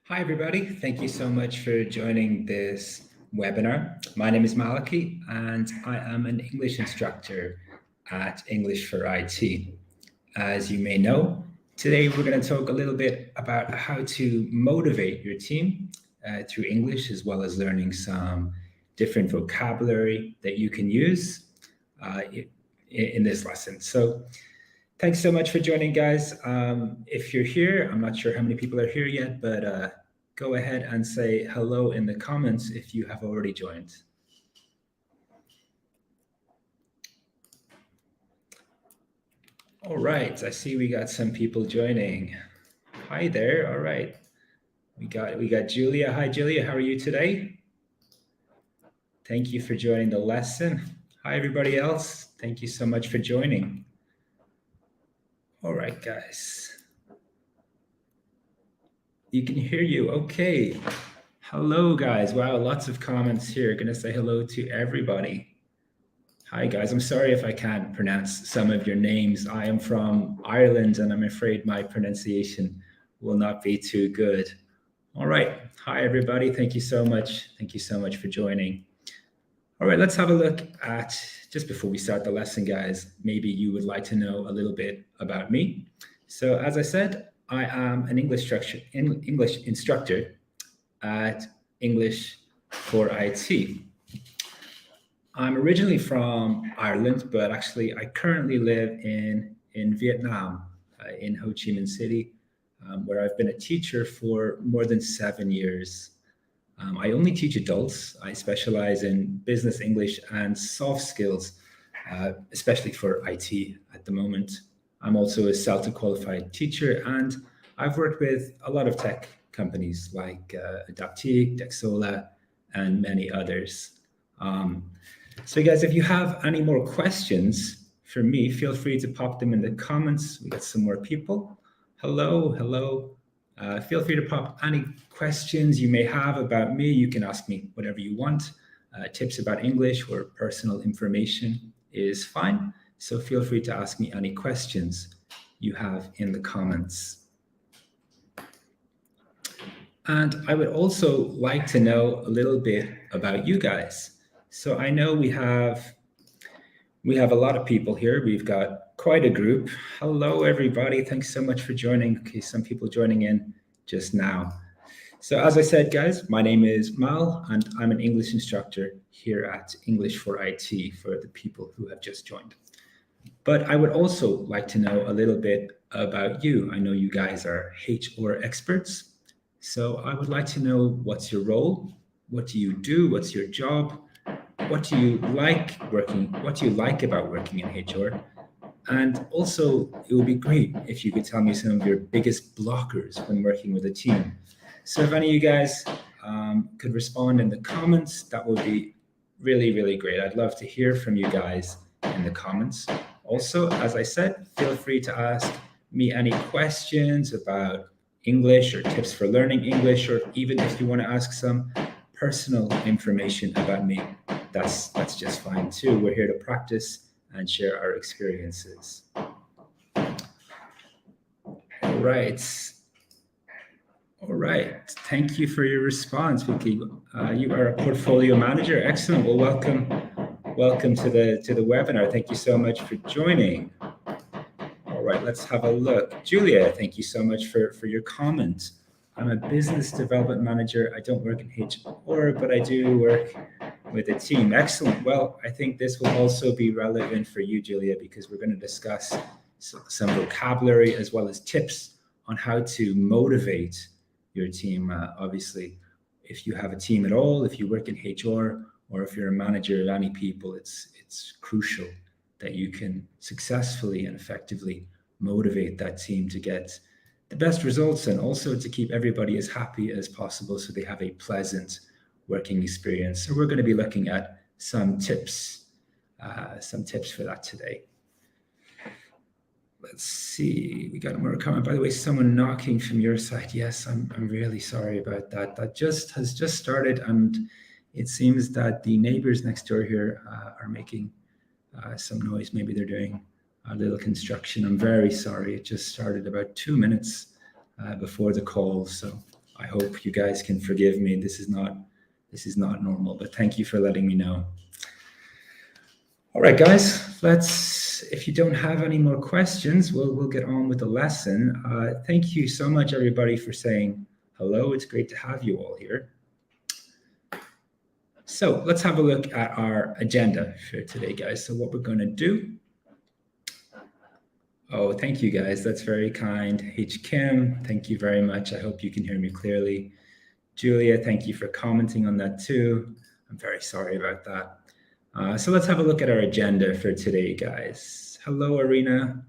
Hi, everybody. Thank you so much for joining this webinar. My name is Malaki, and I am an English instructor at English for IT. As you may know, today we're going to talk a little bit about how to motivate your team through English, as well as learning some different vocabulary that you can use in this lesson. So thanks so much for joining, guys. If you're here, I'm not sure how many people are here yet, but go ahead and say hello in the comments if you have already joined. All right, I see we got some people joining. Hi there. All right. We got Julia. Hi, Julia. How are you today? Thank you for joining the lesson. Hi, everybody else. Thank you so much for joining. All right, guys. You can hear you. Okay. Hello, guys. Wow, lots of comments here. Going to say hello to everybody. Hi, guys. I'm sorry if I can't pronounce some of your names. I am from Ireland, and I'm afraid my pronunciation will not be too good. All right. Hi, everybody. Thank you so much. Thank you so much for joining. All right, let's have a look at, just before we start the lesson, guys, maybe you would like to know a little bit about me. So as I said, I am an English instructor at English for IT. I'm originally from Ireland, but actually I currently live in Vietnam, in Ho Chi Minh City, where I've been a teacher for more than 7 years. I only teach adults. I specialize in business English and soft skills, especially for IT at the moment. I'm also a CELTA qualified teacher, and I've worked with a lot of tech companies like Adaptive, Dexola, and many others. So guys, if you have any more questions for me, feel free to pop them in the comments. We got some more people. Hello. Feel free to pop any questions you may have about me. You can ask me whatever you want. Tips about English or personal information is fine. So feel free to ask me any questions you have in the comments. And I would also like to know a little bit about you guys. So I know we have a lot of people here. We've got quite a group. Hello, everybody. Thanks so much for joining. Okay, some people joining in just now. So as I said, guys, my name is Mal, and I'm an English instructor here at English for IT for the people who have just joined. But I would also like to know a little bit about you. I know you guys are HR experts. So I would like to know, what's your role? What do you do? What's your job? What do you like about working in HR? And also, it would be great if you could tell me some of your biggest blockers when working with a team. So if any of you guys could respond in the comments, that would be really, really great. I'd love to hear from you guys in the comments. Also, as I said, feel free to ask me any questions about English or tips for learning English, or even if you want to ask some personal information about me, that's just fine too. We're here to practice and share our experiences. All right. Thank you for your response, Vicky. You are a portfolio manager. Excellent. Well, welcome to the webinar. Thank you so much for joining. All right, let's have a look. Julia, thank you so much for your comment. I'm a business development manager. I don't work in HR, but I do work with a team. Excellent. Well, I think this will also be relevant for you, Julia, because we're going to discuss some vocabulary as well as tips on how to motivate your team. Obviously, if you have a team at all, if you work in HR, or if you're a manager of any people, it's crucial that you can successfully and effectively motivate that team to get the best results, and also to keep everybody as happy as possible so they have a pleasant working experience. So we're going to be looking at some tips for that today. Let's see, we got more comment. By the way, someone knocking from your side. Yes, I'm really sorry about that. That has just started, and it seems that the neighbors next door here are making some noise. Maybe they're doing a little construction. I'm very sorry. It just started about 2 minutes before the call, so I hope you guys can forgive me. This is not normal, but thank you for letting me know. All right, guys, if you don't have any more questions, we'll get on with the lesson. Thank you so much, everybody, for saying hello. It's great to have you all here. So let's have a look at our agenda for today, guys. So what we're going to do. Oh, thank you, guys. That's very kind. H. Kim, thank you very much. I hope you can hear me clearly. Julia, thank you for commenting on that too. I'm very sorry about that. So let's have a look at our agenda for today, guys. Hello, Arena.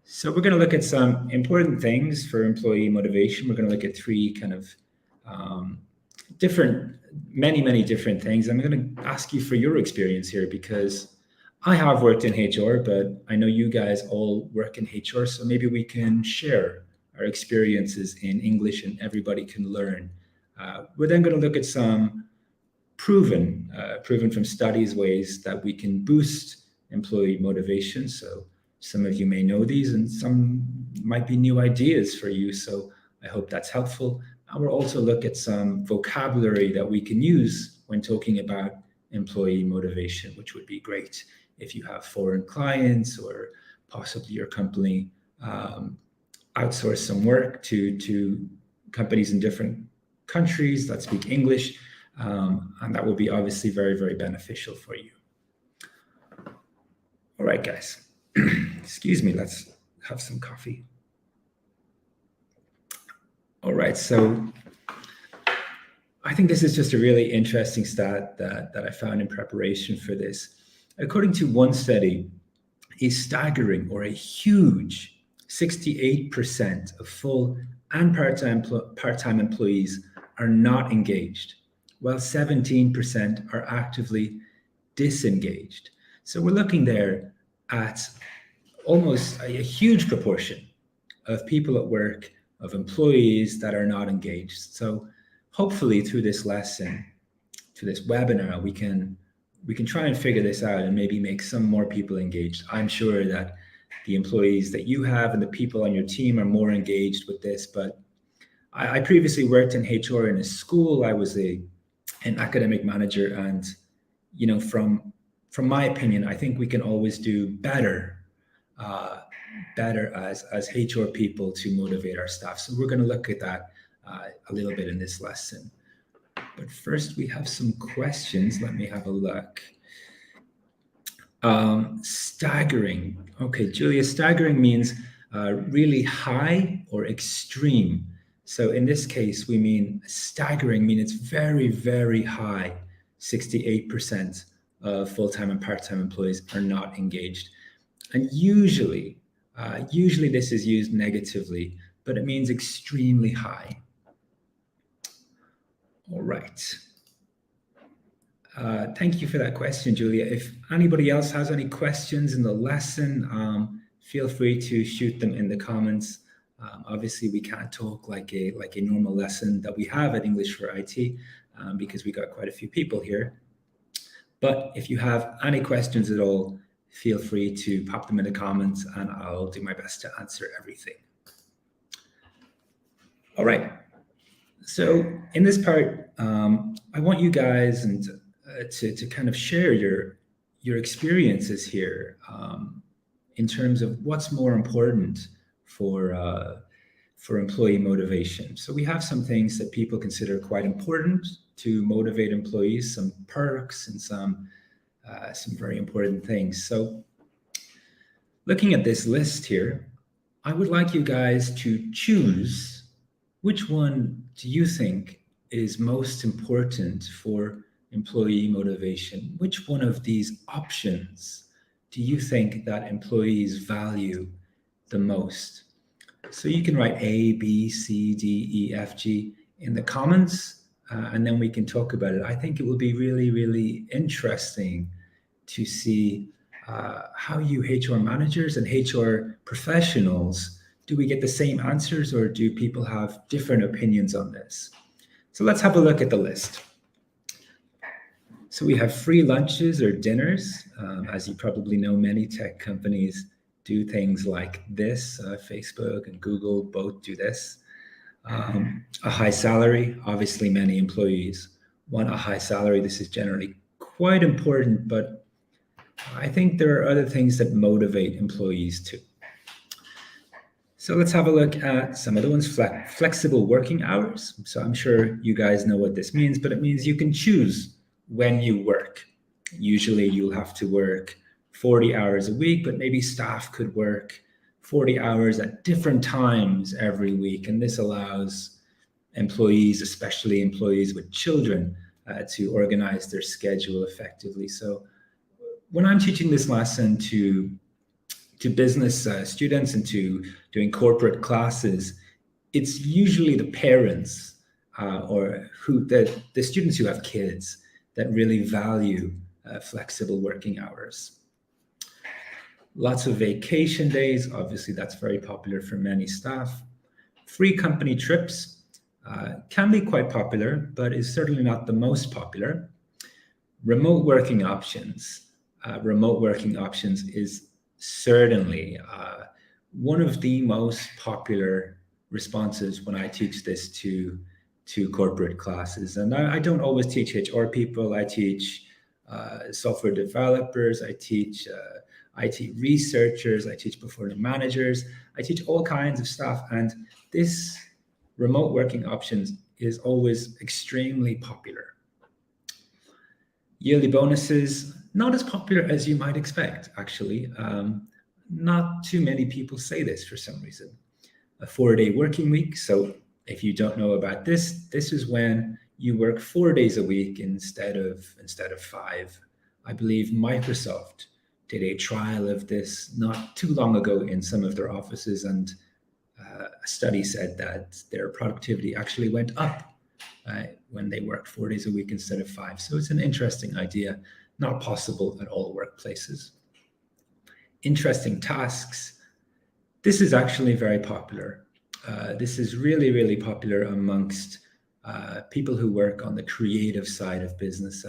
So we're going to look at some important things for employee motivation. We're going to look at three kind of many different things. I'm going to ask you for your experience here because I have worked in HR, but I know you guys all work in HR, so maybe we can share our experiences in English and everybody can learn. We're then going to look at some proven from studies ways that we can boost employee motivation. So some of you may know these and some might be new ideas for you. So I hope that's helpful. And we'll also look at some vocabulary that we can use when talking about employee motivation, which would be great if you have foreign clients or possibly your company outsource some work to companies in different countries that speak English. And that will be obviously very beneficial for you. All right, guys. Excuse me, let's have some coffee. All right, so I think this is just a really interesting stat that I found in preparation for this. According to one study, a staggering or a huge 68% of full and part-time employees are not engaged, while 17% are actively disengaged. So we're looking there at almost a huge proportion of people at work, of employees that are not engaged. So hopefully through this lesson, through this webinar, we can try and figure this out and maybe make some more people engaged. I'm sure that the employees that you have and the people on your team are more engaged with this, but I previously worked in HR in a school. I was an academic manager, and from my opinion, I think we can always do better as HR people to motivate our staff. So we're going to look at that a little bit in this lesson. But first, we have some questions. Let me have a look. Staggering. Okay, Julia, staggering means really high or extreme. So in this case, we mean staggering, mean it's very high. 68% of full-time and part-time employees are not engaged. And usually this is used negatively, but it means extremely high. All right. Thank you for that question, Julia. If anybody else has any questions in the lesson, feel free to shoot them in the comments. Obviously, we can't talk like a normal lesson that we have at English for IT because we got quite a few people here. But if you have any questions at all, feel free to pop them in the comments and I'll do my best to answer everything. All right. So in this part, I want you guys to kind of share your experiences here in terms of what's more important for employee motivation. So we have some things that people consider quite important to motivate employees, some perks and some very important things. So looking at this list here, I would like you guys to choose which one do you think is most important for employee motivation? Which one of these options do you think that employees value the most? So you can write A, B, C, D, E, F, G in the comments, and then we can talk about it. I think it will be really interesting to see how you HR managers and HR professionals, do we get the same answers or do people have different opinions on this? So let's have a look at the list. So we have free lunches or dinners. As you probably know, many tech companies do things like this. Facebook and Google both do this. A high salary, obviously many employees want a high salary. This is generally quite important, but I think there are other things that motivate employees too. So let's have a look at some of the ones. Flexible working hours. So I'm sure you guys know what this means, but it means you can choose when you work. Usually you'll have to work 40 hours a week, but maybe staff could work 40 hours at different times every week. And this allows employees, especially employees with children, to organize their schedule effectively. So when I'm teaching this lesson to business students and to doing corporate classes, it's usually the parents or the students who have kids that really value flexible working hours. Lots of vacation days, obviously that's very popular for many staff. Free company trips can be quite popular, but is certainly not the most popular. Remote working options. Remote working options is certainly one of the most popular responses when I teach this to corporate classes. And I don't always teach HR people. I teach software developers. I teach IT researchers. I teach portfolio managers. I teach all kinds of stuff. And this remote working options is always extremely popular. Yearly bonuses, not as popular as you might expect, actually. Not too many people say this for some reason. A 4-day working week. So if you don't know about this, this is when you work 4 days a week instead of 5. I believe Microsoft did a trial of this not too long ago in some of their offices, and a study said that their productivity actually went up when they worked 4 days a week instead of 5. So it's an interesting idea, not possible at all workplaces. Interesting tasks. This is actually very popular. This is really, really popular amongst people who work on the creative side of business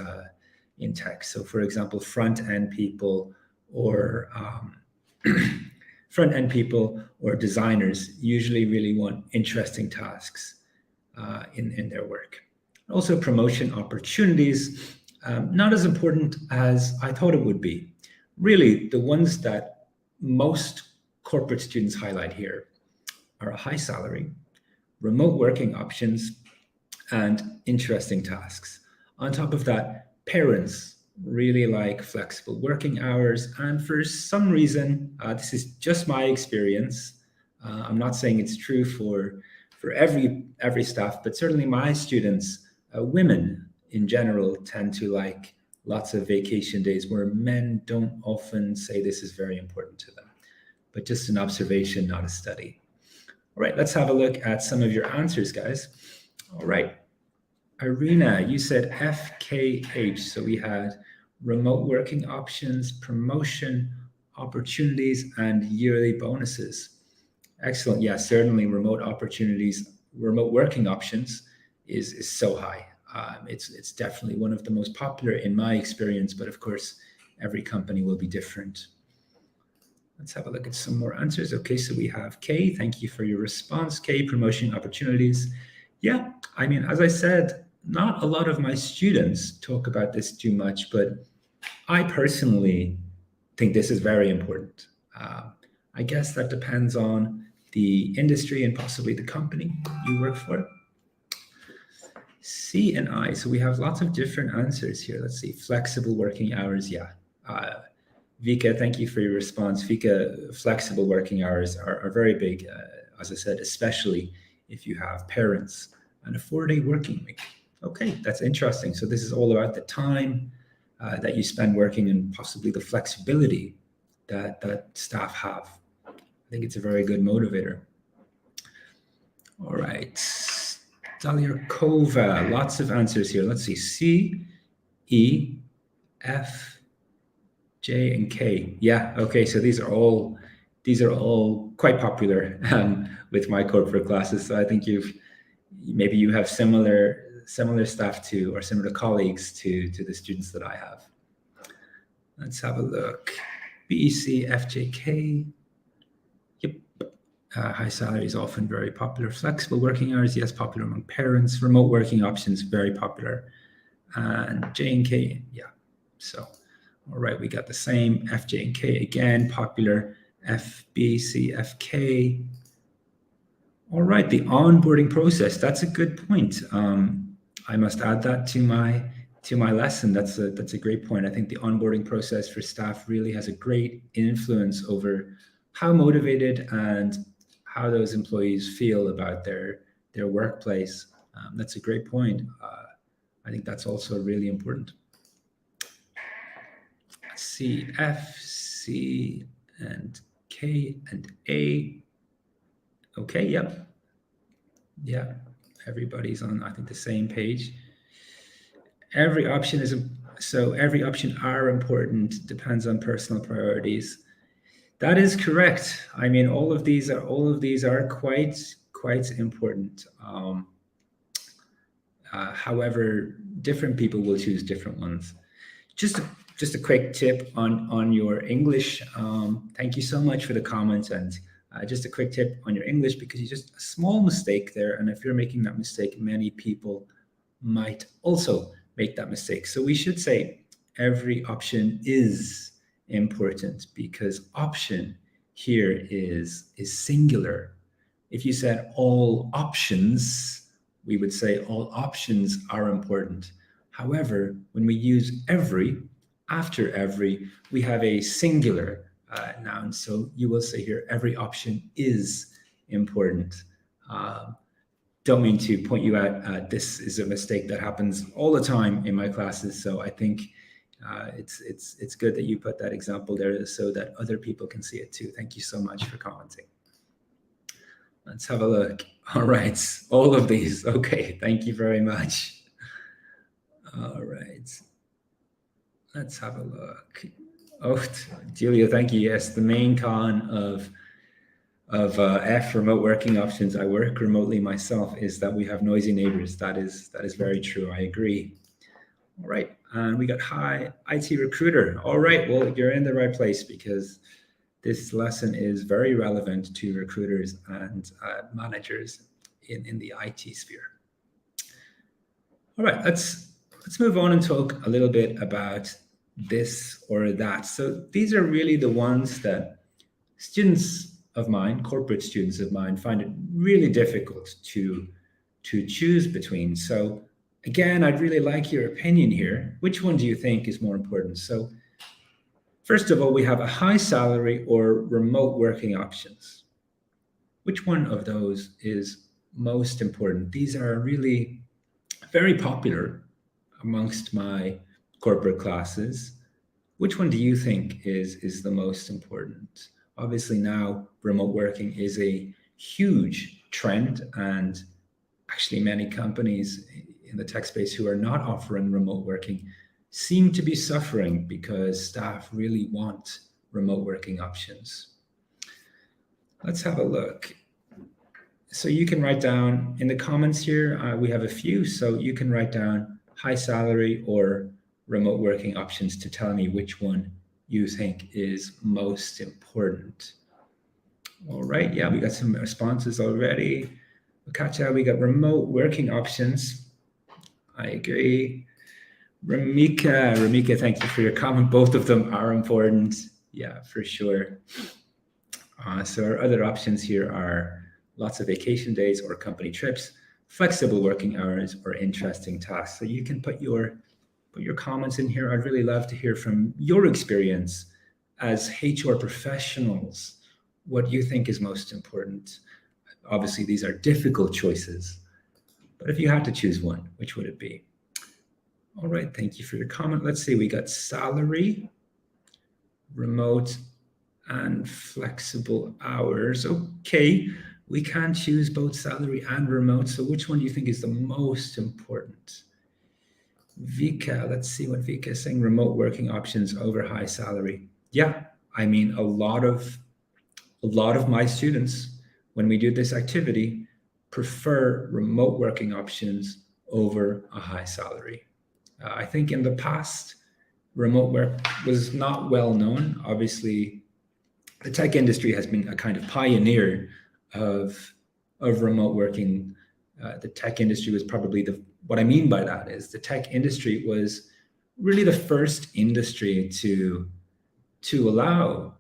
in tech. So for example, front-end people or designers usually really want interesting tasks in their work. Also promotion opportunities, not as important as I thought it would be. Really, the ones that most corporate students highlight here are a high salary, remote working options, and interesting tasks. On top of that, parents really like flexible working hours, and for some reason, this is just my experience. I'm not saying it's true for every staff, but certainly my students, women in general, tend to like lots of vacation days, where men don't often say this is very important to them. But just an observation, not a study. All right, let's have a look at some of your answers, guys. All right, Irina, you said FKH. So we had remote working options, promotion opportunities, and yearly bonuses. Excellent. Yeah, certainly remote opportunities, remote working options is so high. It's definitely one of the most popular in my experience, but of course, every company will be different. Let's have a look at some more answers. Okay, so we have Kay. Thank you for your response, Kay. Promotion opportunities. Yeah, I mean, as I said, not a lot of my students talk about this too much, but I personally think this is very important. I guess that depends on the industry and possibly the company you work for. C and I, so we have lots of different answers here. Let's see, flexible working hours, yeah. Vika, thank you for your response. Vika, flexible working hours are very big, as I said, especially if you have parents, and a 4-day working week. Okay, that's interesting. So this is all about the time that you spend working and possibly the flexibility that staff have. I think it's a very good motivator. All right, Dalyarkova, lots of answers here. Let's see, C, E, F, J, and K. Yeah, okay, so these are all quite popular with my corporate classes. So I think maybe you have similar staff to, or similar colleagues to the students that I have. Let's have a look. BEC, FJK. Yep. High salary is often very popular. Flexible working hours, yes, popular among parents. Remote working options, very popular. And J and K, yeah. So, all right, we got the same. F, J, and K again, popular. F, B, C, F, K. All right, the onboarding process. That's a good point. I must add that to my lesson. That's a great point. I think the onboarding process for staff really has a great influence over how motivated and how those employees feel about their workplace. That's a great point. I think that's also really important. C, F, C, and K, and A. Okay, yep. Yeah, everybody's on, I think, the same page. Every option every option are important, depends on personal priorities. That is correct. I mean, all of these are quite important. However, different people will choose different ones. Just a quick tip on your English. Thank you so much for the comments, and just a quick tip on your English, because you just a small mistake there, and if you're making that mistake, many people might also make that mistake. So we should say every option is important, because option here is singular. If you said all options, we would say all options are important. However, when we use every, after every, we have a singular noun. So you will say here, every option is important. Don't mean to point you out. This is a mistake that happens all the time in my classes. So I think it's good that you put that example there so that other people can see it too. Thank you so much for commenting. Let's have a look. All right, all of these. Okay, thank you very much. All right, let's have a look. Oh, Julia, thank you. Yes, the main con of F, remote working options, I work remotely myself, is that we have noisy neighbors. That is very true. I agree. All right, and we got hi IT recruiter. All right, well, you're in the right place, because this lesson is very relevant to recruiters and managers in the IT sphere. All right, let's move on and talk a little bit about this or that. So these are really the ones that students of mine, corporate students of mine, find it really difficult to choose between. So again, I'd really like your opinion here. Which one do you think is more important? So first of all, we have a high salary or remote working options. Which one of those is most important? These are really very popular amongst my corporate classes. Which one do you think is the most important? Obviously now remote working is a huge trend, and actually many companies in the tech space who are not offering remote working seem to be suffering because staff really want remote working options. Let's have a look. So you can write down in the comments here, we have a few, so you can write down high salary or remote working options to tell me which one you think is most important. All right, yeah, we got some responses already. Katja, we got remote working options. I agree. Ramika, thank you for your comment. Both of them are important. Yeah, for sure. So our other options here are lots of vacation days or company trips, flexible working hours, or interesting tasks. So you can put your comments in here. I'd really love to hear from your experience as HR professionals, what you think is most important. Obviously, these are difficult choices, but if you had to choose one, which would it be? All right, thank you for your comment. Let's see, we got salary, remote, and flexible hours. Okay, we can choose both salary and remote. So which one do you think is the most important? Vika, let's see what Vika is saying. Remote working options over high salary. Yeah, I mean, a lot of my students, when we do this activity, prefer remote working options over a high salary. I think in the past, remote work was not well known. Obviously, the tech industry has been a kind of pioneer of remote working. The tech industry was probably what I mean by that is the tech industry was really the first industry to allow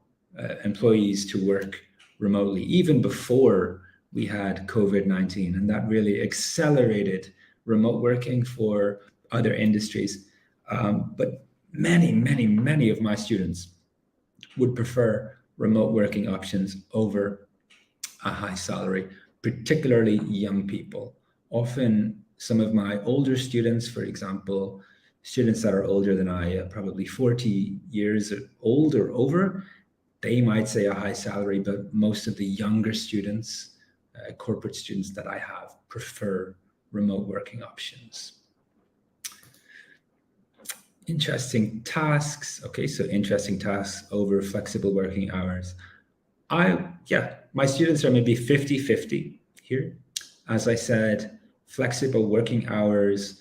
employees to work remotely, even before we had COVID-19, and that really accelerated remote working for other industries. But many of my students would prefer remote working options over a high salary, particularly young people. Often, some of my older students, for example, students that are older than I, probably 40 years old or over, they might say a high salary, but most of the younger students, corporate students that I have, prefer remote working options. Interesting tasks. Okay, so interesting tasks over flexible working hours. My students are maybe 50-50 here. As I said, flexible working hours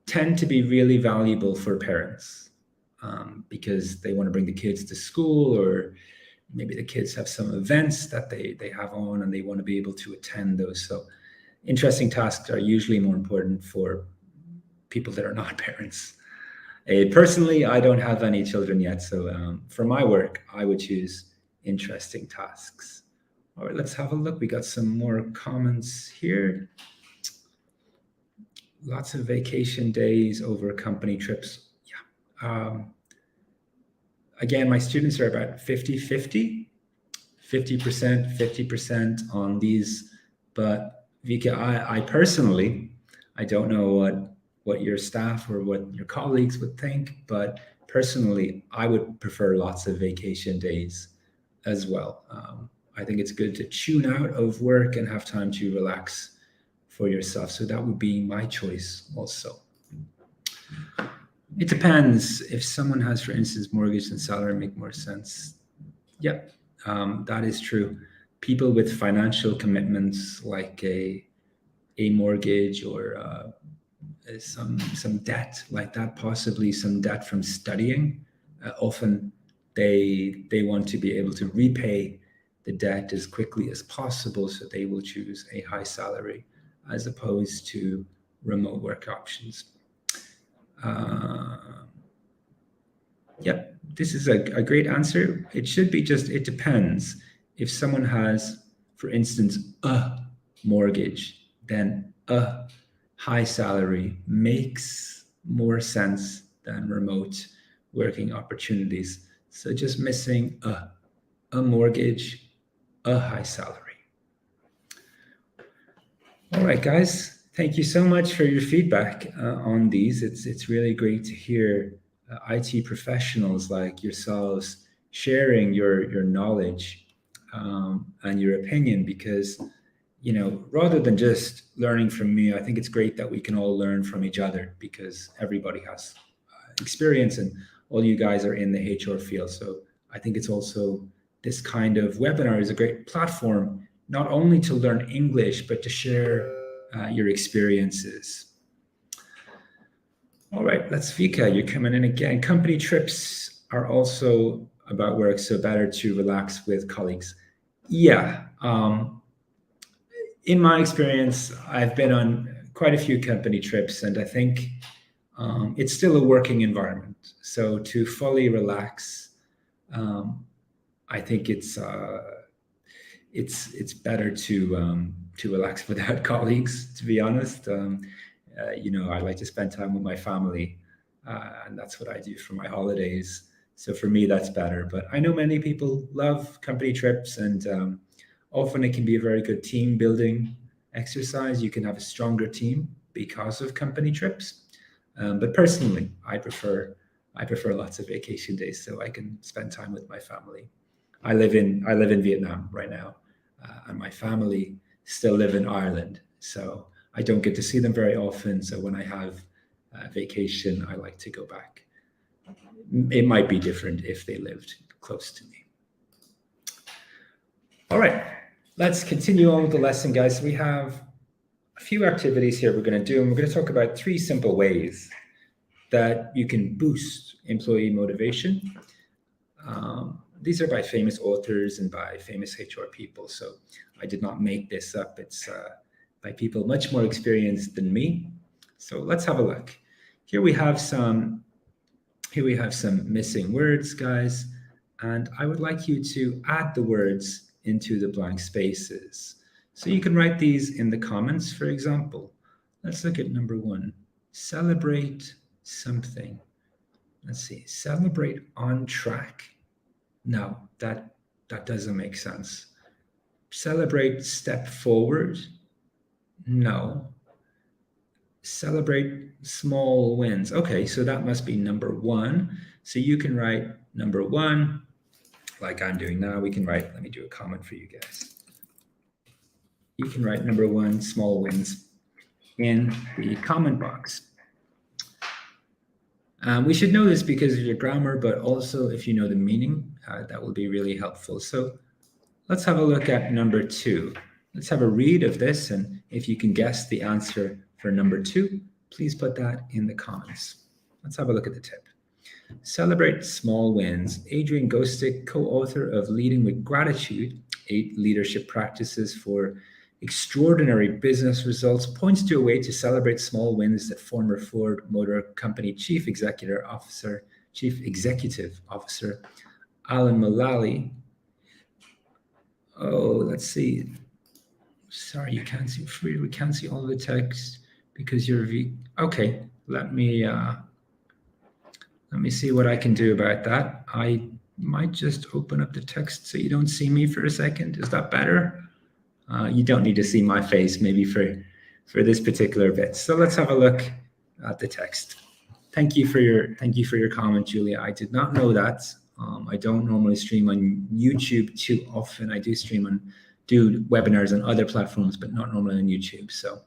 tend to be really valuable for parents because they want to bring the kids to school, or maybe the kids have some events that they have on and they want to be able to attend those. So interesting tasks are usually more important for people that are not parents. Personally, I don't have any children yet, so for my work, I would choose interesting tasks. All right, let's have a look. We got some more comments here. Lots of vacation days over company trips. Yeah. Again, my students are about 50-50, 50% on these. But Vika, I personally, I don't know what your staff or what your colleagues would think, but personally, I would prefer lots of vacation days as well. I think it's good to tune out of work and have time to relax for yourself. So that would be my choice also. It depends. If someone has, for instance, mortgage and salary make more sense. Yeah, that is true. People with financial commitments like a mortgage or some debt like that, possibly some debt from studying, often they want to be able to repay the debt as quickly as possible, so they will choose a high salary as opposed to remote work options. Yep, this is a great answer. It should be just, it depends. If someone has, for instance, a mortgage, then a high salary makes more sense than remote working opportunities. So just missing a mortgage, a high salary. All right, guys, thank you so much for your feedback on these. It's really great to hear IT professionals like yourselves sharing your knowledge and your opinion, because rather than just learning from me, I think it's great that we can all learn from each other, because everybody has experience and all you guys are in the HR field. So I think it's also, this kind of webinar is a great platform, not only to learn English, but to share your experiences. All right, let's Vika, you're coming in again. Company trips are also about work, so better to relax with colleagues. Yeah. In my experience, I've been on quite a few company trips, and I think it's still a working environment. So to fully relax, I think it's better to relax without colleagues, to be honest. I like to spend time with my family, and that's what I do for my holidays. So for me, that's better. But I know many people love company trips, and often it can be a very good team building exercise. You can have a stronger team because of company trips. But personally, I prefer lots of vacation days so I can spend time with my family. I live in Vietnam right now, and my family still live in Ireland. So I don't get to see them very often. So when I have vacation, I like to go back. It might be different if they lived close to me. All right, let's continue on with the lesson, guys. We have a few activities here we're going to do, and we're going to talk about 3 simple ways that you can boost employee motivation. these are by famous authors and by famous HR people. So I did not make this up. It's by people much more experienced than me. So let's have a look. Here we have some missing words, guys, and I would like you to add the words into the blank spaces. So you can write these in the comments, for example. Let's look at number 1. Celebrate something. Let's see, celebrate on track. No, that doesn't make sense. Celebrate step forward. No. Celebrate small wins. Okay, so that must be number 1. So you can write number 1, like I'm doing now. We can write, let me do a comment for you guys. You can write number 1, small wins, in the comment box. We should know this because of your grammar, but also if you know the meaning, that will be really helpful. So let's have a look at number 2. Let's have a read of this, and if you can guess the answer for number 2, please put that in the comments. Let's have a look at the tip. Celebrate small wins. Adrian Gostick, co-author of Leading with Gratitude, 8 Leadership Practices for Extraordinary Business Results, points to a way to celebrate small wins that former Ford Motor Company Chief Executive Officer Alan Mulally. Oh, let's see. Sorry, you can't see. We can't see all the text because you're okay. Let me see what I can do about that. I might just open up the text so you don't see me for a second. Is that better? You don't need to see my face maybe for this particular bit. So let's have a look at the text. Thank you for your comment, Julia. I did not know that. I don't normally stream on YouTube too often. I do do webinars on other platforms, but not normally on YouTube. So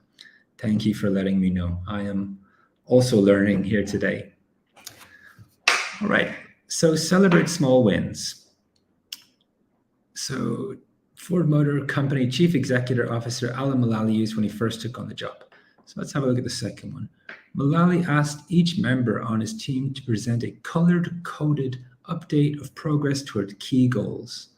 thank you for letting me know. I am also learning here today. All right, so celebrate small wins. So Ford Motor Company Chief Executive Officer Alan Mulally used when he first took on the job. So let's have a look at the second one. Mulally asked each member on his team to present a colored-coded update of progress toward key goals.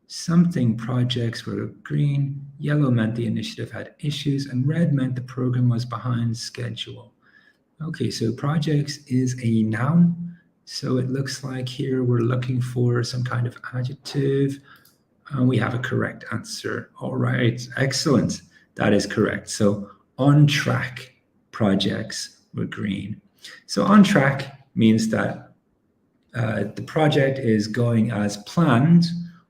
Something projects were green, yellow meant the initiative had issues, and red meant the program was behind schedule. Okay, so projects is a noun. So it looks like here we're looking for some kind of adjective. We have a correct answer. All right, excellent. That is correct. So on track projects were green. So on track means that the project is going as planned,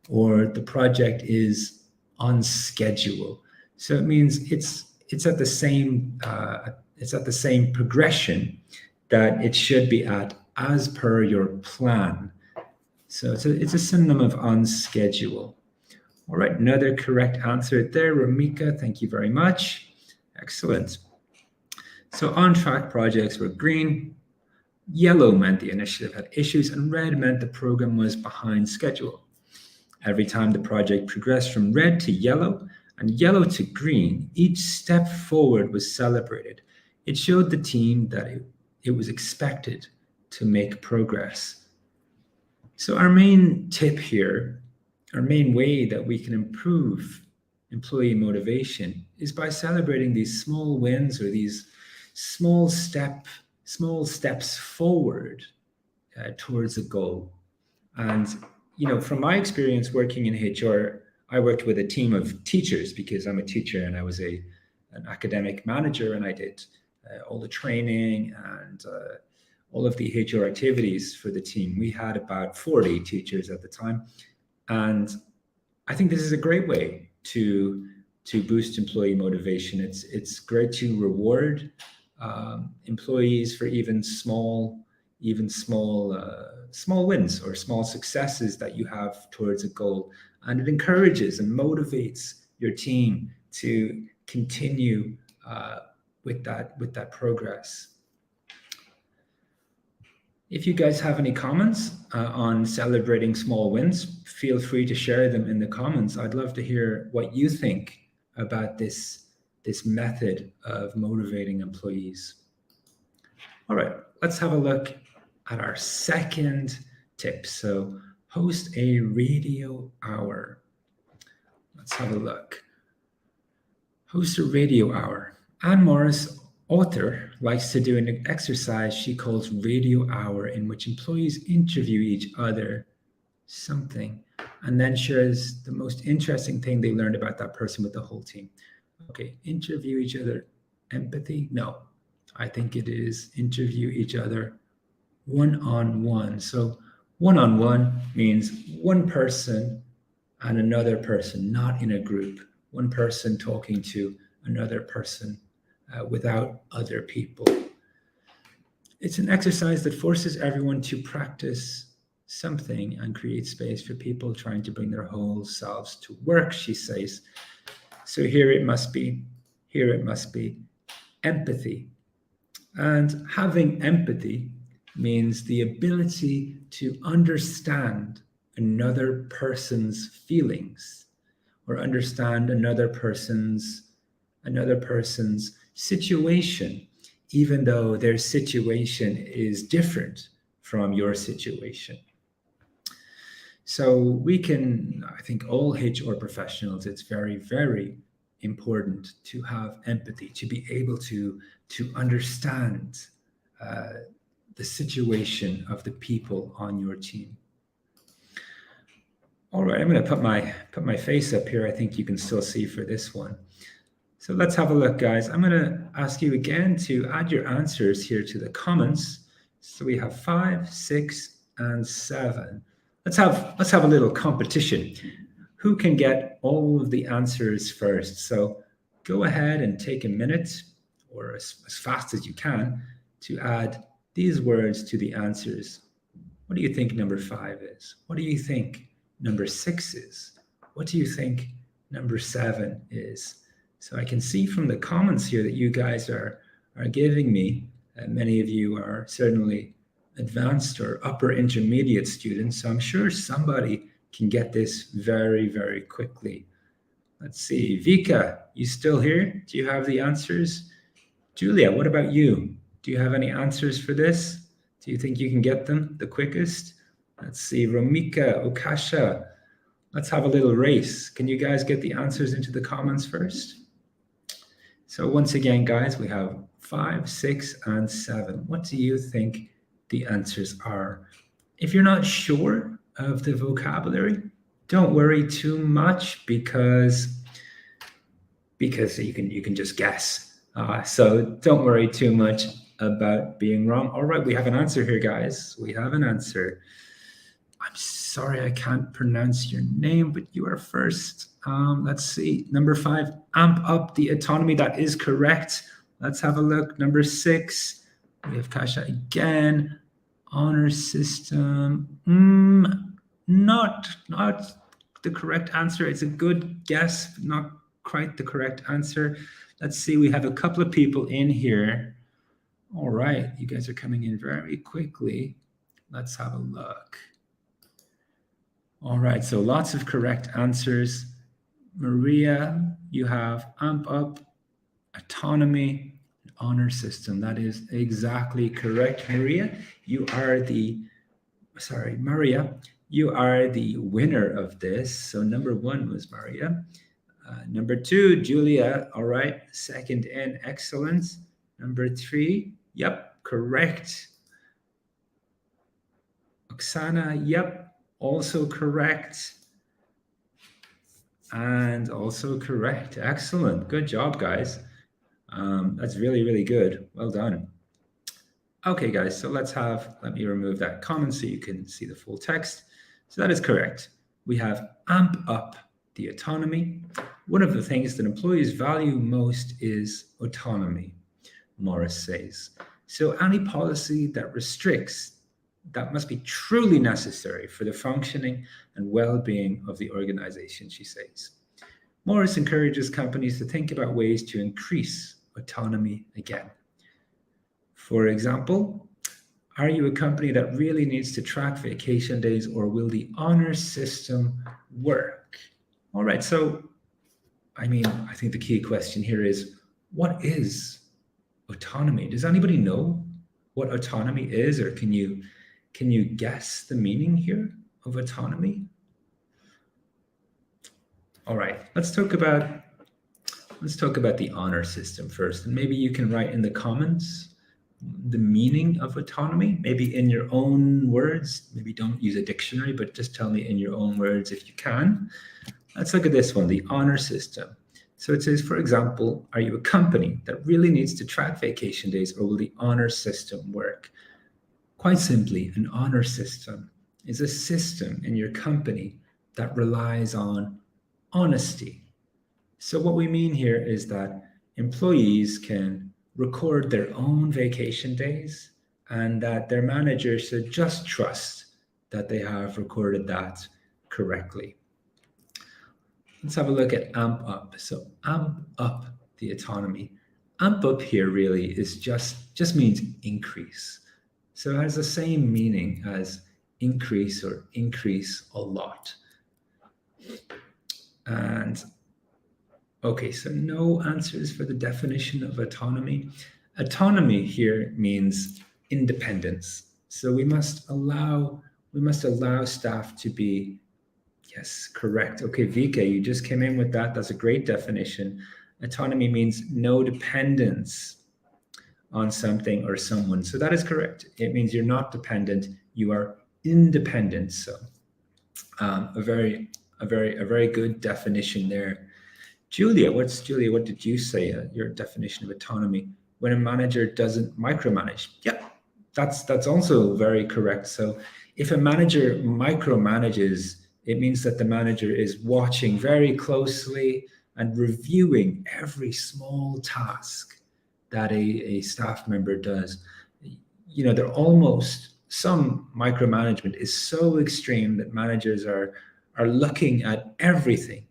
or the project is on schedule. So it means it's at the same progression that it should be at as per your plan. So it's a synonym of on schedule. All right, another correct answer there, Ramika. Thank you very much. Excellent. So on track projects were green, yellow meant the initiative had issues, and red meant the program was behind schedule. Every time the project progressed from red to yellow and yellow to green, each step forward was celebrated. It showed the team that it was expected to make progress. So our main tip here, our main way that we can improve employee motivation is by celebrating these small wins or these small steps forward towards a goal. And from my experience working in HR, I worked with a team of teachers because I'm a teacher and I was an academic manager, and I did all the training and all of the HR activities for the team. We had about 40 teachers at the time. And I think this is a great way to boost employee motivation. It's great to reward employees for even small wins or small successes that you have towards a goal. And it encourages and motivates your team to continue with that progress. If you guys have any comments on celebrating small wins, feel free to share them in the comments. I'd love to hear what you think about this method of motivating employees. All right, let's have a look at our second tip. So Host a radio hour. Let's have a look. Host a radio hour. Anne Morris, author, likes to do an exercise she calls radio hour, in which employees interview each other something and then shares the most interesting thing they learned about that person with the whole team. Okay, interview each other. Empathy? No, I think it is interview each other one-on-one. So one-on-one means one person and another person, not in a group. One person talking to another person without other people. It's an exercise that forces everyone to practice something and create space for people trying to bring their whole selves to work, she says. So here it must be empathy. And having empathy means the ability to understand another person's feelings or understand another person's situation, even though their situation is different from your situation. So we can, I think all HR professionals, it's very, very important to have empathy, to be able to understand the situation of the people on your team. All right, I'm going to put my face up here. I think you can still see for this one. So let's have a look, guys. I'm going to ask you again to add your answers here to the comments. So we have 5, 6, and 7. Let's have a little competition. Who can get all of the answers first? So go ahead and take a minute, or as fast as you can, to add these words to the answers. What do you think number 5 is? What do you think number 6 is? What do you think number 7 is? So I can see from the comments here that you guys are giving me, many of you are certainly advanced or upper intermediate students. So I'm sure somebody can get this very, very quickly. Let's see. Vika, you still here? Do you have the answers? Julia, what about you? Do you have any answers for this? Do you think you can get them the quickest? Let's see. Romika, Okasha, let's have a little race. Can you guys get the answers into the comments first? So once again, guys, we have 5, 6, and 7. What do you think the answers are? If you're not sure of the vocabulary, don't worry too much because you can just guess. So don't worry too much about being wrong. All right, we have an answer here, guys. We have an answer. I'm sorry, I can't pronounce your name, but you are first. Let's see. Number 5, amp up the autonomy. That is correct. Let's have a look. Number 6, we have Kasha again. Honor system. Not the correct answer. It's a good guess, but not quite the correct answer. Let's see. We have a couple of people in here. All right. You guys are coming in very quickly. Let's have a look. All right. So lots of correct answers. Maria, you have amp up, autonomy, honor system. That is exactly correct. Maria, you are the winner of this. So number 1 was Maria. Number 2, Julia. All right. Second in, excellent. Number 3, yep, correct. Oksana, yep, also correct. And also correct. Excellent. Good job, guys. That's really, really good. Well done. Okay, guys, so let me remove that comment so you can see the full text. So that is correct. We have amp up the autonomy. One of the things that employees value most is autonomy, Morris says. So any policy that restricts, that must be truly necessary for the functioning and well-being of the organization, she says. Morris encourages companies to think about ways to increase autonomy again. For example, are you a company that really needs to track vacation days, or will the honor system work? All right, so I think the key question here is, what is autonomy? Does anybody know what autonomy is, or can you guess the meaning here? of autonomy? All right, let's talk about the honor system first, and maybe you can write in the comments the meaning of autonomy, maybe in your own words. Maybe don't use a dictionary, but just tell me in your own words if you can. Let's look at this one, the honor system. So it says, for example, are you a company that really needs to track vacation days, or will the honor system work? Quite simply, an honor system is a system in your company that relies on honesty. So what we mean here is that employees can record their own vacation days, and that their manager should just trust that they have recorded that correctly. Let's have a look at amp up. So amp up the autonomy. Amp up here really is just means increase. So it has the same meaning as increase or increase a lot. And okay, so no answers for the definition of autonomy. Autonomy here means independence. So we must allow staff to be, yes, correct. Okay, Vika, you just came in with that. That's a great definition. Autonomy means no dependence on something or someone. So that is correct. It means you're not dependent, you are independent. So a very good definition there. Julia, what did you say? Your definition of autonomy? When a manager doesn't micromanage. Yeah, that's also very correct. So if a manager micromanages, it means that the manager is watching very closely and reviewing every small task that a staff member does. You know, some micromanagement is so extreme that managers are looking at everything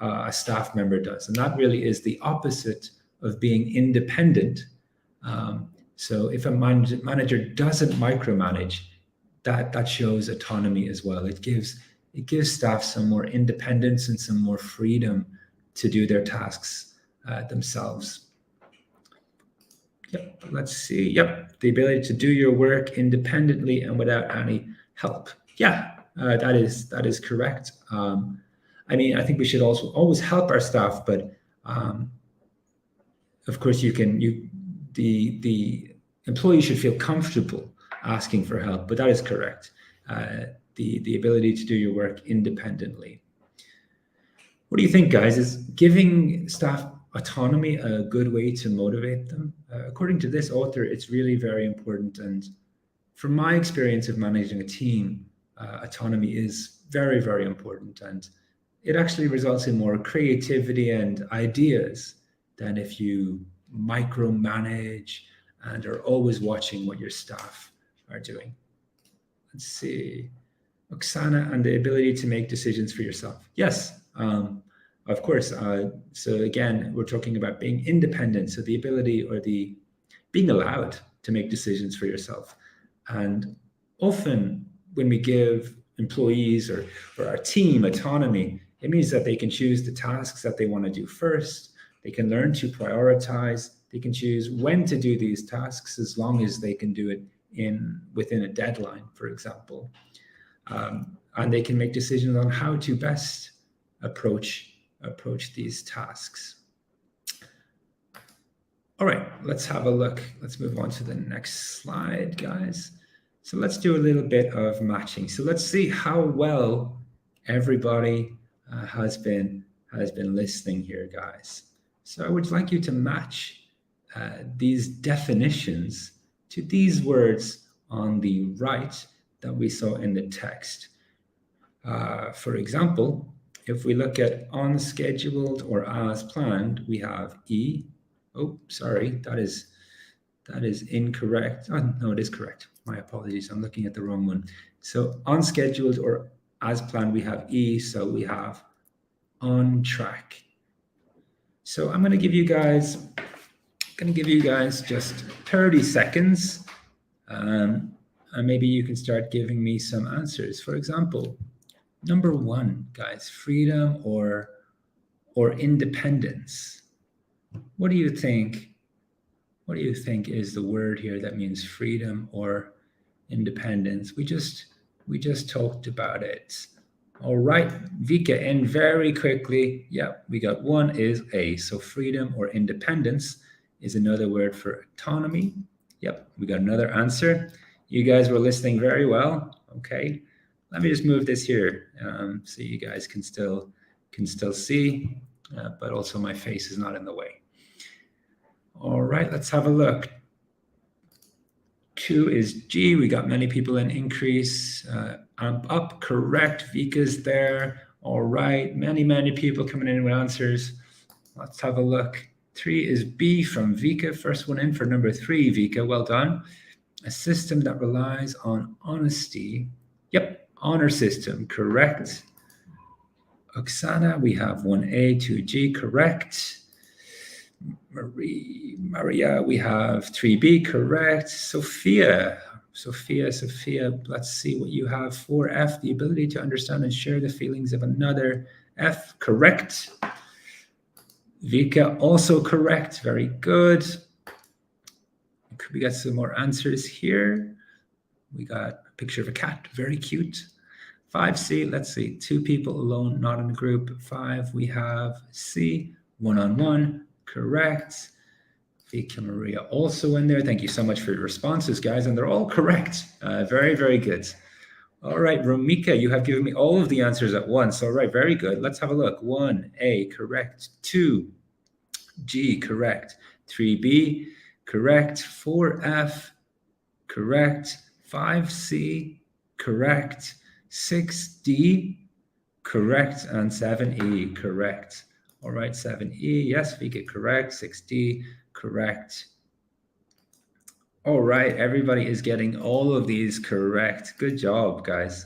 a staff member does. And that really is the opposite of being independent. So if a manager doesn't micromanage, that shows autonomy as well. It gives staff some more independence and some more freedom to do their tasks themselves. Yep, let's see. Yep, the ability to do your work independently and without any help. Yeah, that is correct. I mean, I think we should also always help our staff, but of course, the employee should feel comfortable asking for help. But that is correct. The ability to do your work independently. What do you think, guys? Is giving staff autonomy a good way to motivate them? According to this author, it's really very important. And from my experience of managing a team, autonomy is very, very important. And it actually results in more creativity and ideas than if you micromanage and are always watching what your staff are doing. Let's see. Oksana, and the ability to make decisions for yourself. Yes, of course. So again, we're talking about being independent. So the ability or the being allowed to make decisions for yourself. And often when we give employees or our team autonomy, it means that they can choose the tasks that they want to do first. They can learn to prioritize. They can choose when to do these tasks as long as they can do it within a deadline, for example. And they can make decisions on how to best approach these tasks. All right, let's have a look. Let's move on to the next slide, guys. So let's do a little bit of matching. So let's see how well everybody has been listening here, guys. So I would like you to match these definitions to these words on the right that we saw in the text. For example, if we look at unscheduled or as planned, we have E. Oh, sorry, that is incorrect. Oh, no, it is correct. My apologies. I'm looking at the wrong one. So unscheduled or as planned, we have E. So we have on track. So I'm going to give you guys just 30 seconds. And maybe you can start giving me some answers. For example, number 1, guys, freedom or independence. What do you think? What do you think is the word here that means freedom or independence? We just We just talked about it. All right, Vika, in very quickly. Yeah, we got one is A. So freedom or independence is another word for autonomy. Yep, we got another answer. You guys were listening very well. Okay, let me just move this here so you guys can still see, but also my face is not in the way. All right, let's have a look. 2 is G. We got many people in increase. Up, correct. Vika's there. All right, many people coming in with answers. Let's have a look. 3 is B from Vika. First one in for number 3, Vika. Well done. A system that relies on honesty. Yep, honor system, correct. Oksana, we have 1A, 2G, correct. Maria, we have 3B, correct. Sophia, let's see what you have. 4F, the ability to understand and share the feelings of another. F, correct. Vika, also correct. Very good. Could we get some more answers here? We got a picture of a cat, very cute. 5C, let's see, 2 people alone, not in a group. 5, we have C, one-on-one, correct. Vika, Maria also in there. Thank you so much for your responses, guys, and they're all correct. Very good. All right, Romika, you have given me all of the answers at once. All right, very good. Let's have a look. 1A, correct. 2G, correct. 3B, correct. 4F, correct. 5C, correct. 6D, correct. And 7E, correct. All right, 7E, yes, Vika, correct. 6D, correct. All right, everybody is getting all of these correct. Good job, guys.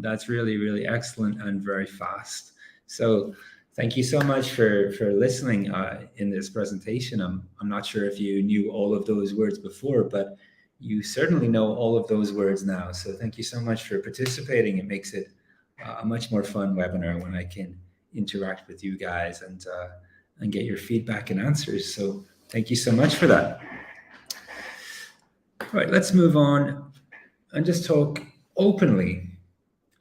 That's really excellent and very fast. So thank you so much for listening in this presentation. I'm not sure if you knew all of those words before, but you certainly know all of those words now. So thank you so much for participating. It makes it a much more fun webinar when I can interact with you guys and get your feedback and answers. So thank you so much for that. All right, let's move on and just talk openly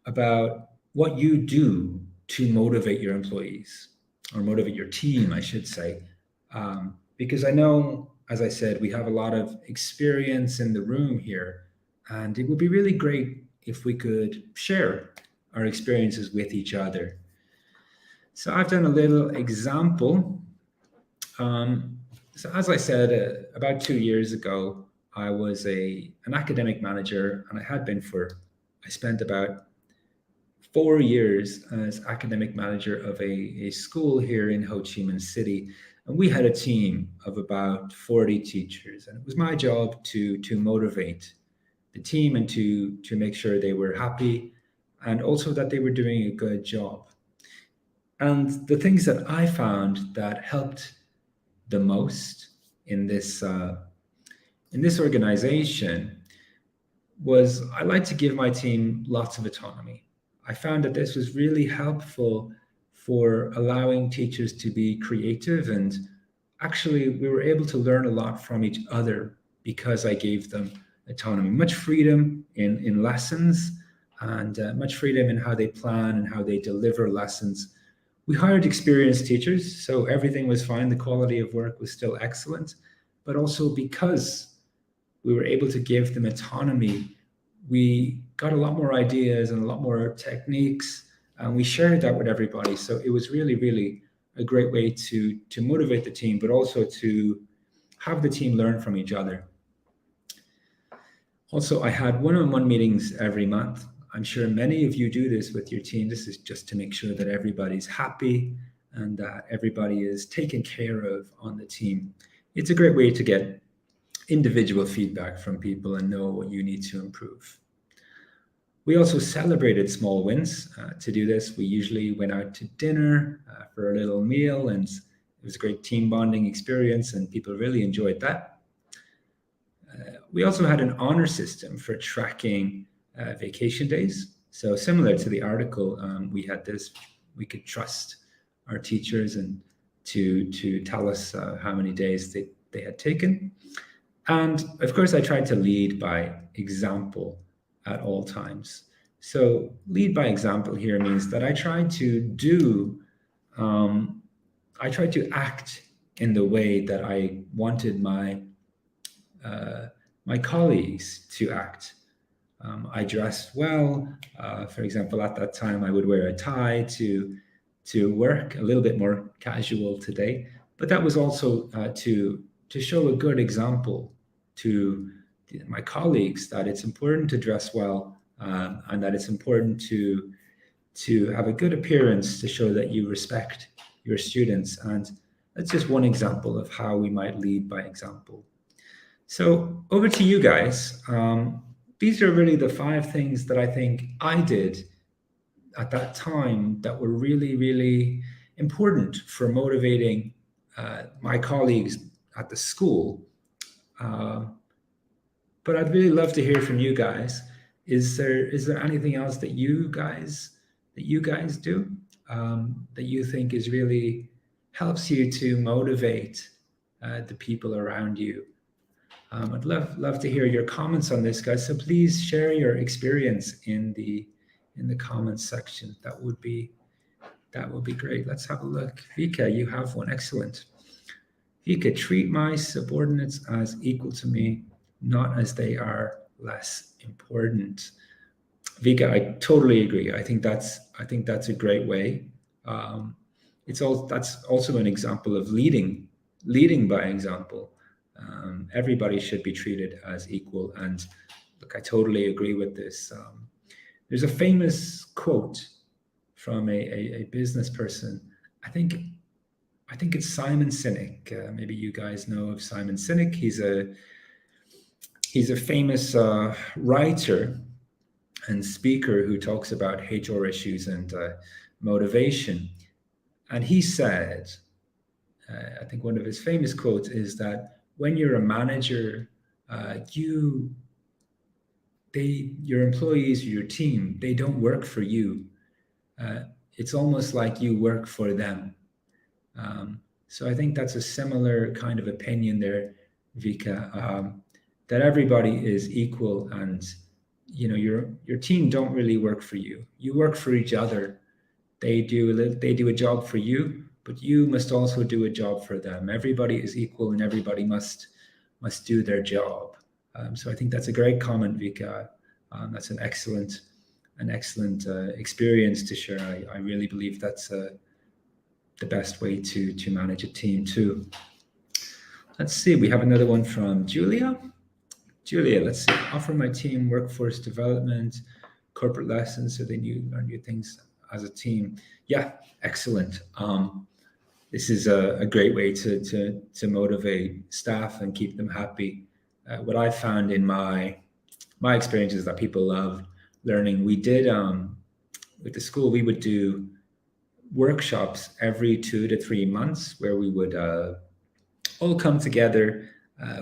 about what you do to motivate your employees, or motivate your team, I should say. Because I know, as I said, we have a lot of experience in the room here, and it would be really great if we could share our experiences with each other. So I've done a little example. So as I said, about 2 years ago, I was an academic manager, and I spent about 4 years as academic manager of a school here in Ho Chi Minh City. And we had a team of about 40 teachers, and it was my job to motivate the team and to make sure they were happy and also that they were doing a good job. And the things that I found that helped the most in this organization was I like to give my team lots of autonomy. I found that this was really helpful for allowing teachers to be creative, and actually we were able to learn a lot from each other because I gave them autonomy, much freedom in lessons, and much freedom in how they plan and how they deliver lessons. We hired experienced teachers, so everything was fine. The quality of work was still excellent, but also because we were able to give them autonomy, we got a lot more ideas and a lot more techniques, and we shared that with everybody. So it was really a great way to motivate the team, but also to have the team learn from each other. Also, I had one-on-one meetings every month. I'm sure many of you do this with your team. This is just to make sure that everybody's happy and that everybody is taken care of on the team. It's a great way to get individual feedback from people and know what you need to improve. We also celebrated small wins. To do this, we usually went out to dinner for a little meal, and it was a great team bonding experience, and people really enjoyed that. We also had an honor system for tracking vacation days. So similar to the article, we had this, we could trust our teachers and to tell us how many days they had taken. And of course, I tried to lead by example at all times. So lead by example here means that I try to act in the way that I wanted my colleagues to act. I dressed well. For example, at that time, I would wear a tie to work, a little bit more casual today. But that was also to show a good example to my colleagues that it's important to dress well, and that it's important to have a good appearance to show that you respect your students. And that's just one example of how we might lead by example. So over to you guys. These are really the 5 things that I think I did at that time that were really, really important for motivating my colleagues at the school. But I'd really love to hear from you guys. Is there anything else that you guys do that you think is really helps you to motivate the people around you? I'd love to hear your comments on this, guys. So please share your experience in the comments section. That would be great. Let's have a look. Vika, you have one. Excellent. Vika, treat my subordinates as equal to me, not as they are less important. Vika, I totally agree. I think that's a great way. That's also an example of leading by example. Everybody should be treated as equal. And look, I totally agree with this. There's a famous quote from a business person. I think it's Simon Sinek. Maybe you guys know of Simon Sinek. He's a famous writer and speaker who talks about HR issues and motivation. And he said, I think one of his famous quotes is that when you're a manager, your employees, your team, they don't work for you. It's almost like you work for them. So I think that's a similar kind of opinion there, Vika, that everybody is equal, and your team don't really work for you. You work for each other. They do a job for you, but you must also do a job for them. Everybody is equal, and everybody must do their job. So I think that's a great comment, Vika. That's an excellent experience to share. I really believe that's the best way to manage a team too. Let's see. We have another one from Julia. Julia, let's see. Offer my team workforce development, corporate lessons so they learn new things as a team. Yeah, excellent. This is a great way to motivate staff and keep them happy. What I found in my experience is that people love learning. We did with the school, we would do workshops every 2 to 3 months where we would all come together.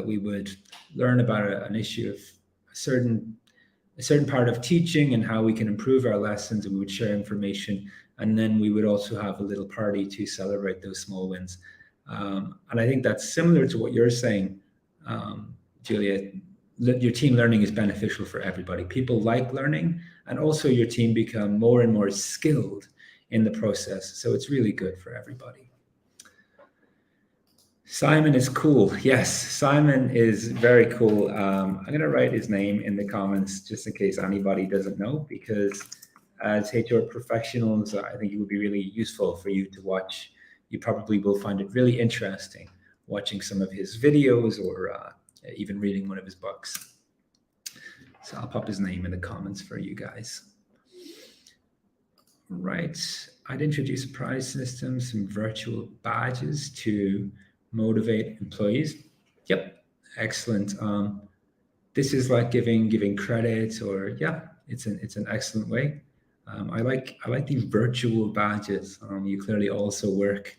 We would learn about an issue of a certain part of teaching and how we can improve our lessons, and we would share information. And then we would also have a little party to celebrate those small wins. And I think that's similar to what you're saying, Julia. Your team learning is beneficial for everybody. People like learning, and also your team become more and more skilled in the process. So it's really good for everybody. Simon is cool. Yes, Simon is very cool. I'm going to write his name in the comments just in case anybody doesn't know, because as HR professionals, I think it would be really useful for you to watch. You probably will find it really interesting watching some of his videos or even reading one of his books. So I'll pop his name in the comments for you guys. Right. I'd introduce a prize system, some virtual badges to motivate employees. Yep. Excellent. This is like giving credit, or it's an excellent way. I like these virtual badges. You clearly also work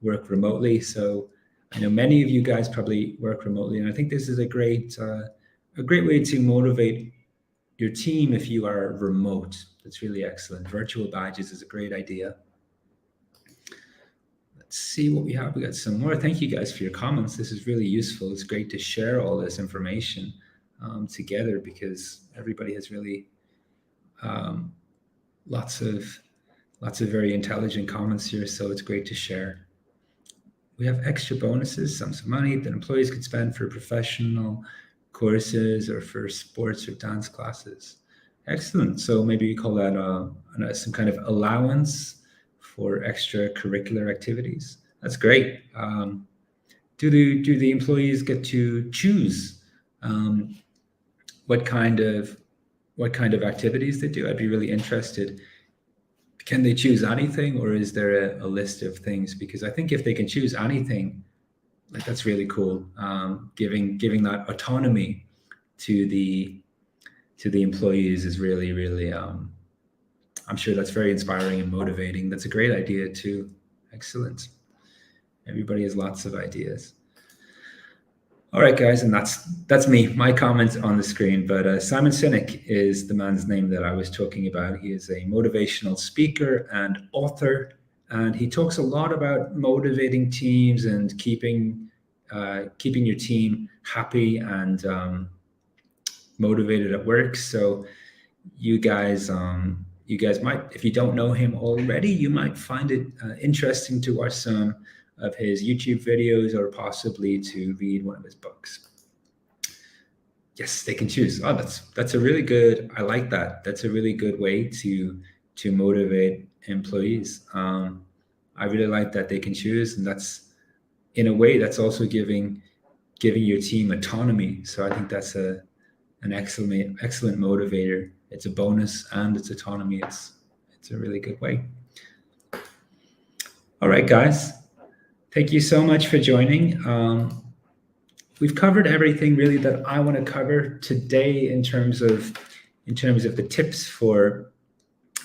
remotely, so I know many of you guys probably work remotely, and I think this is a great way to motivate your team if you are remote. That's really excellent. Virtual badges is a great idea. Let's see what we have. We got some more. Thank you guys for your comments. This is really useful. It's great to share all this information together, because everybody has really, Lots of very intelligent comments here, so it's great to share. We have extra bonuses, sums of money that employees could spend for professional courses or for sports or dance classes. Excellent. So maybe we call that some kind of allowance for extracurricular activities. That's great. Do the employees get to choose what kind of activities they do? I'd be really interested. Can they choose anything, or is there a list of things? Because I think if they can choose anything, like, that's really cool. Giving that autonomy to the employees is really I'm sure that's very inspiring and motivating. That's a great idea too. Excellent. Everybody has lots of ideas. All right, guys, and that's me, my comment on the screen. But Simon Sinek is the man's name that I was talking about. He is a motivational speaker and author, and he talks a lot about motivating teams and keeping your team happy and motivated at work. So you guys might, if you don't know him already, you might find it interesting to watch some of his YouTube videos, or possibly to read one of his books. Yes, they can choose. Oh, that's a really good. I like that. That's a really good way to motivate employees. I really like that they can choose, and that's, in a way, that's also giving your team autonomy. So I think that's an excellent motivator. It's a bonus and it's autonomy. It's a really good way. All right, guys. Thank you so much for joining. We've covered everything really that I want to cover today in terms of the tips for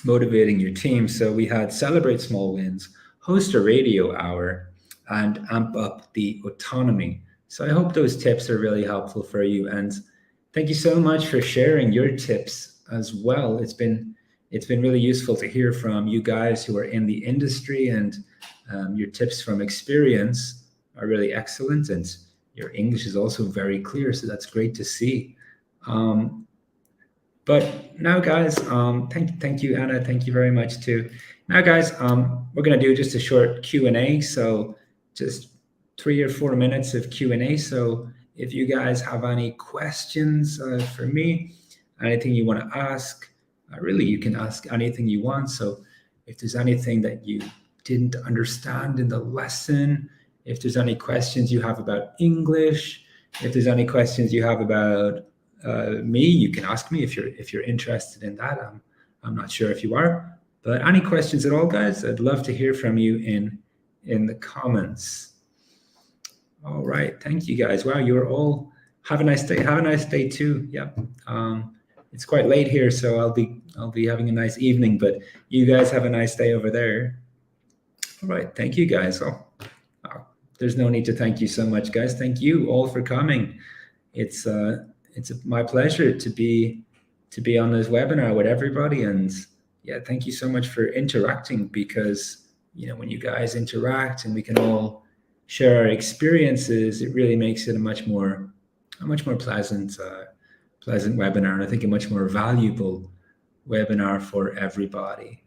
motivating your team. So we had celebrate small wins, host a radio hour, and amp up the autonomy. So I hope those tips are really helpful for you. And thank you so much for sharing your tips as well. It's been really useful to hear from you guys who are in the industry, and your tips from experience are really excellent, and your English is also very clear, so that's great to see. But now, guys, thank you, Anna. Thank you very much too. Now, guys, we're going to do just a short Q&A, so just 3 or 4 minutes of Q&A. So if you guys have any questions for me, anything you want to ask, really, you can ask anything you want. So if there's anything that you didn't understand in the lesson, if there's any questions you have about English, if there's any questions you have about me, you can ask me if you're interested in that. I'm not sure if you are, but any questions at all, guys, I'd love to hear from you in the comments. All right, thank you, guys. Wow, you're all, have a nice day. Have a nice day too. Yep. It's quite late here, so I'll be having a nice evening, but you guys have a nice day over there. All right, thank you, guys. There's no need to thank you so much, guys. Thank you all for coming. It's my pleasure to be on this webinar with everybody, and yeah, thank you so much for interacting, because when you guys interact and we can all share our experiences, it really makes it a much more pleasant webinar, and I think a much more valuable webinar for everybody.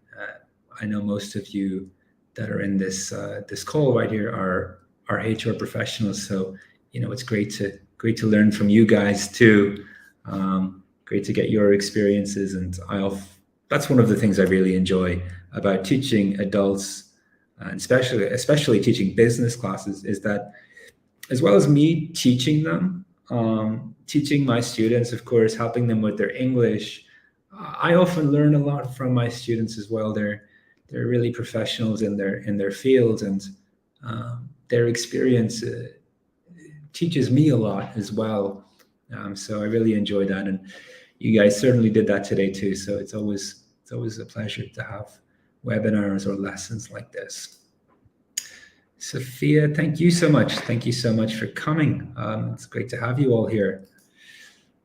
I know most of you that are in this call right here are HR professionals, so it's great to learn from you guys too. Great to get your experiences, and that's one of the things I really enjoy about teaching adults, and especially teaching business classes, is that as well as me teaching them, teaching my students, of course, helping them with their English, I often learn a lot from my students as well. They're really professionals in their field, and their experience teaches me a lot as well. So I really enjoy that, and you guys certainly did that today too. So it's always a pleasure to have webinars or lessons like this. Sophia, thank you so much. Thank you so much for coming. It's great to have you all here.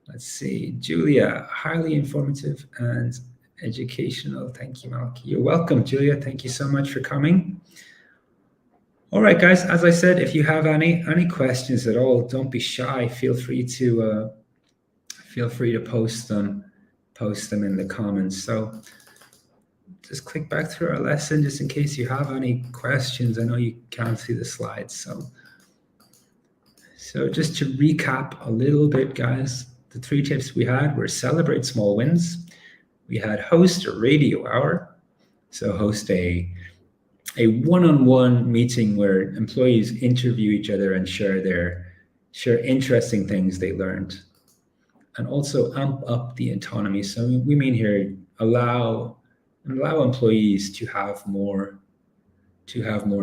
Let's see, Julia, highly informative and educational. Thank you, Malky. You're welcome, Julia. Thank you so much for coming. All right, guys, as I said, if you have any questions at all, don't be shy. Feel free to post them post them in the comments. So just click back through our lesson just in case you have any questions. I know you can't see the slides. So just to recap a little bit, guys, the 3 tips we had were celebrate small wins. We had host a radio hour. So host a one-on-one meeting where employees interview each other and share interesting things they learned. And also amp up the autonomy. So we mean here allow employees to have more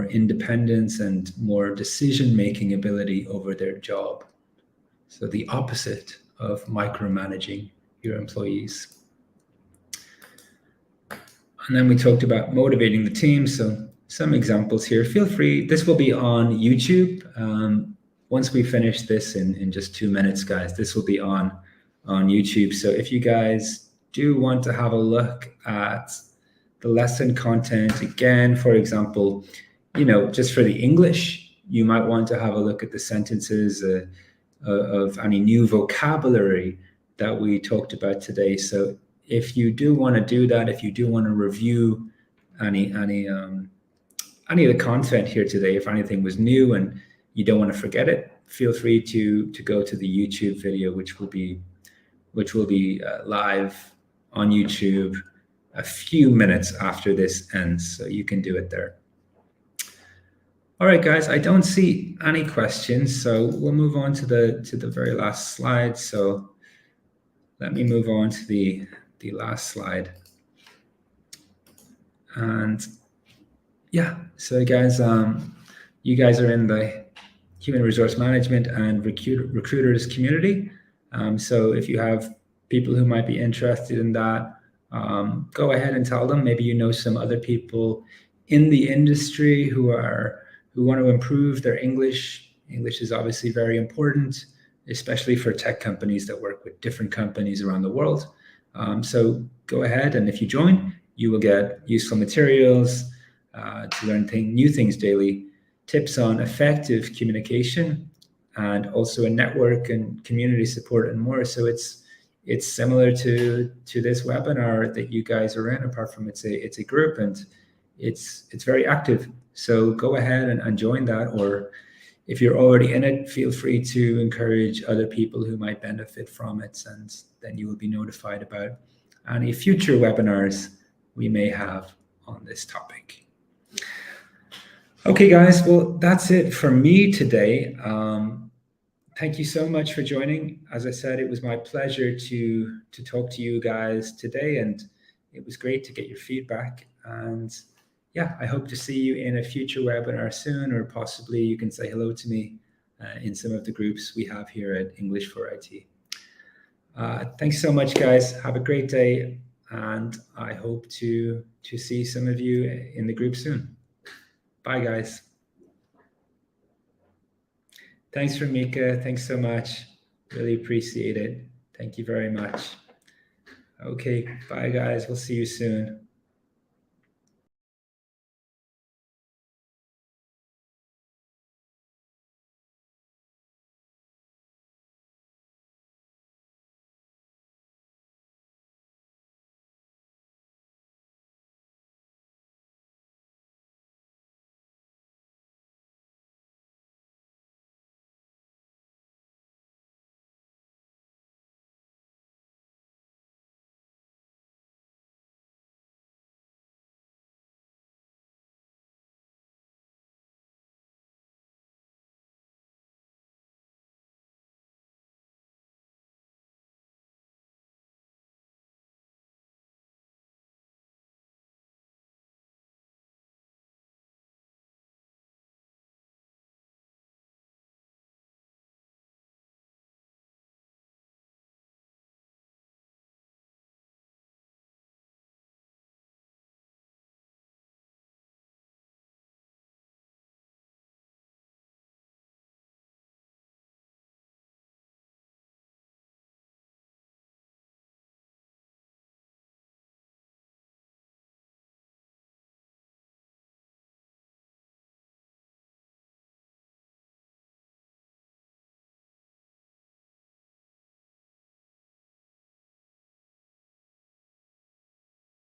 independence and more decision-making ability over their job. So the opposite of micromanaging your employees. And then we talked about motivating the team. So some examples here. Feel free, this will be on YouTube. Once we finish this in just 2 minutes, guys, this will be on YouTube. So if you guys do want to have a look at the lesson content again, for example, just for the English, you might want to have a look at the sentences of any new vocabulary that we talked about today. So if you do want to do that, if you do want to review any of the content here today, if anything was new and you don't want to forget it, feel free to go to the YouTube video, which will be live on YouTube a few minutes after this ends, so you can do it there. All right, guys, I don't see any questions, so we'll move on to the very last slide. So let me move on to the last slide. And yeah, so guys, you guys are in the Human Resource Management and Recruiters Community. So if you have people who might be interested in that, go ahead and tell them. Maybe you know some other people in the industry who want to improve their English. English is obviously very important, especially for tech companies that work with different companies around the world. So go ahead, and if you join, you will get useful materials to learn new things daily, tips on effective communication, and also a network and community support and more. So it's similar to this webinar that you guys are in, apart from it's a group and it's very active. So go ahead and join that, or if you're already in it, feel free to encourage other people who might benefit from it, and then you will be notified about any future webinars we may have on this topic. Okay, guys, well, that's it for me today. Thank you so much for joining. As I said, it was my pleasure to talk to you guys today, and it was great to get your feedback. And yeah, I hope to see you in a future webinar soon, or possibly you can say hello to me in some of the groups we have here at English for IT. Thanks so much, guys. Have a great day, and I hope to see some of you in the group soon. Bye, guys. Thanks, Ramika. Thanks so much. Really appreciate it. Thank you very much. Okay, bye, guys. We'll see you soon.